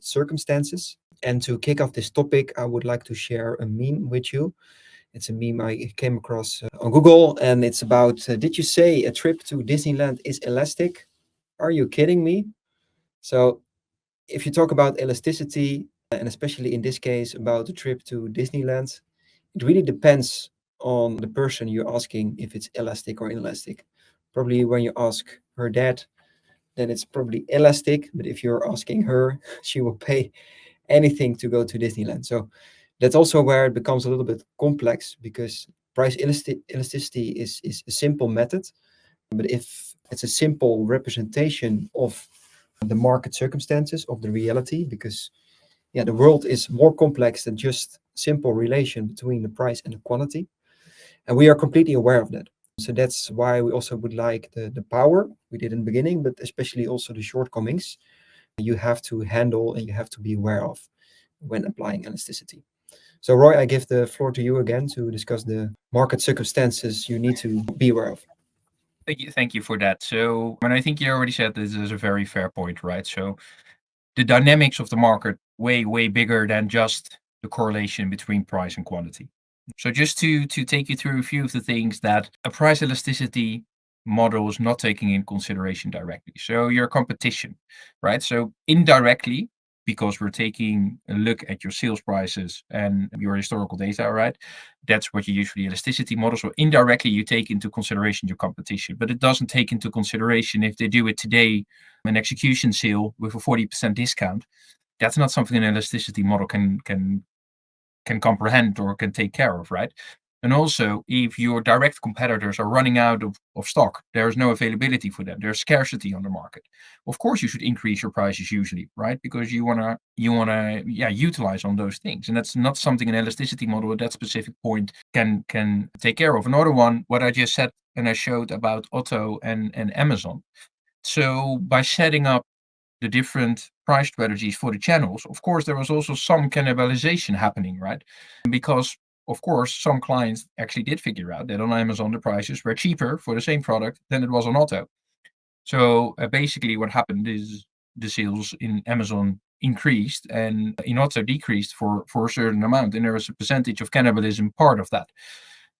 market circumstances. And to kick off this topic, I would like to share a meme with you. It's a meme I came across on Google, and it's about, did you say a trip to Disneyland is elastic? Are you kidding me? So if you talk about elasticity, and especially in this case about the trip to Disneyland, it really depends on the person you're asking if it's elastic or inelastic. Probably when you ask her dad, then it's probably elastic. But if you're asking her, she will pay anything to go to Disneyland. So that's also where it becomes a little bit complex, because elasticity is a simple method. But if it's a simple representation of the market circumstances of the reality, because the world is more complex than just simple relation between the price and the quantity. And we are completely aware of that. So that's why we also would like the power we did in the beginning, but especially also the shortcomings you have to handle and you have to be aware of when applying elasticity. So Roy, I give the floor to you again to discuss the market circumstances you need to be aware of. Thank you for that. So, and I think you already said this is a very fair point, right? So the dynamics of the market way bigger than just the correlation between price and quantity. So just to take you through a few of the things that a price elasticity model is not taking in consideration directly. So your competition, right? So indirectly, because we're taking a look at your sales prices and your historical data, right? That's what you usually elasticity model. So indirectly, you take into consideration your competition, but it doesn't take into consideration if they do it today, an execution sale with a 40% discount. That's not something an elasticity model can comprehend or can take care of, right? And also, if your direct competitors are running out of stock, there's no availability for them. There's scarcity on the market. Of course, you should increase your prices usually, right? Because you wanna utilize on those things, and that's not something an elasticity model at that specific point can take care of. Another one, what I just said and I showed about Otto and Amazon. So by setting up the different price strategies for the channels, of course, there was also some cannibalization happening, right? Because, of course, some clients actually did figure out that on Amazon, the prices were cheaper for the same product than it was on Otto. So basically what happened is the sales in Amazon increased and in Otto decreased for a certain amount. And there was a percentage of cannibalism part of that.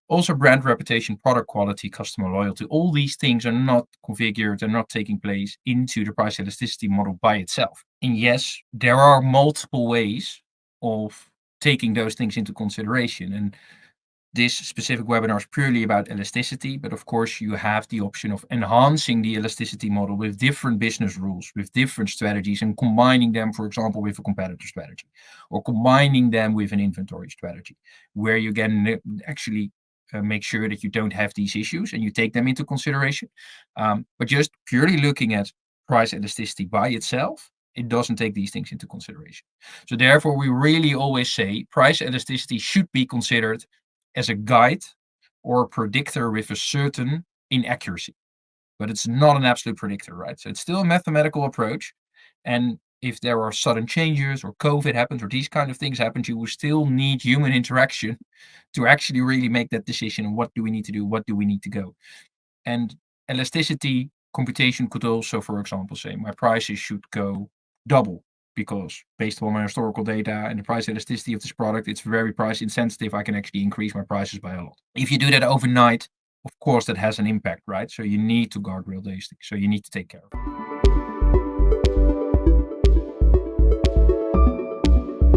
Also, brand reputation, product quality, customer loyalty, all these things are not configured and not taking place into the price elasticity model by itself. And yes, there are multiple ways of taking those things into consideration. And this specific webinar is purely about elasticity, but of course you have the option of enhancing the elasticity model with different business rules, with different strategies, and combining them, for example, with a competitor strategy, or combining them with an inventory strategy, where you can actually make sure that you don't have these issues and you take them into consideration. But just purely looking at price elasticity by itself, it doesn't take these things into consideration. So therefore, we really always say price elasticity should be considered as a guide or a predictor with a certain inaccuracy. But it's not an absolute predictor, right? So it's still a mathematical approach. And if there are sudden changes or COVID happens or these kind of things happen, you will still need human interaction to actually really make that decision. And what do we need to do? What do we need to go? And elasticity computation could also, for example, say my prices should go double, because based on my historical data and the price elasticity of this product, it's very price insensitive. I can actually increase my prices by a lot. If you do that overnight, of course, that has an impact, right? So you need to guardrail those things. So you need to take care of it.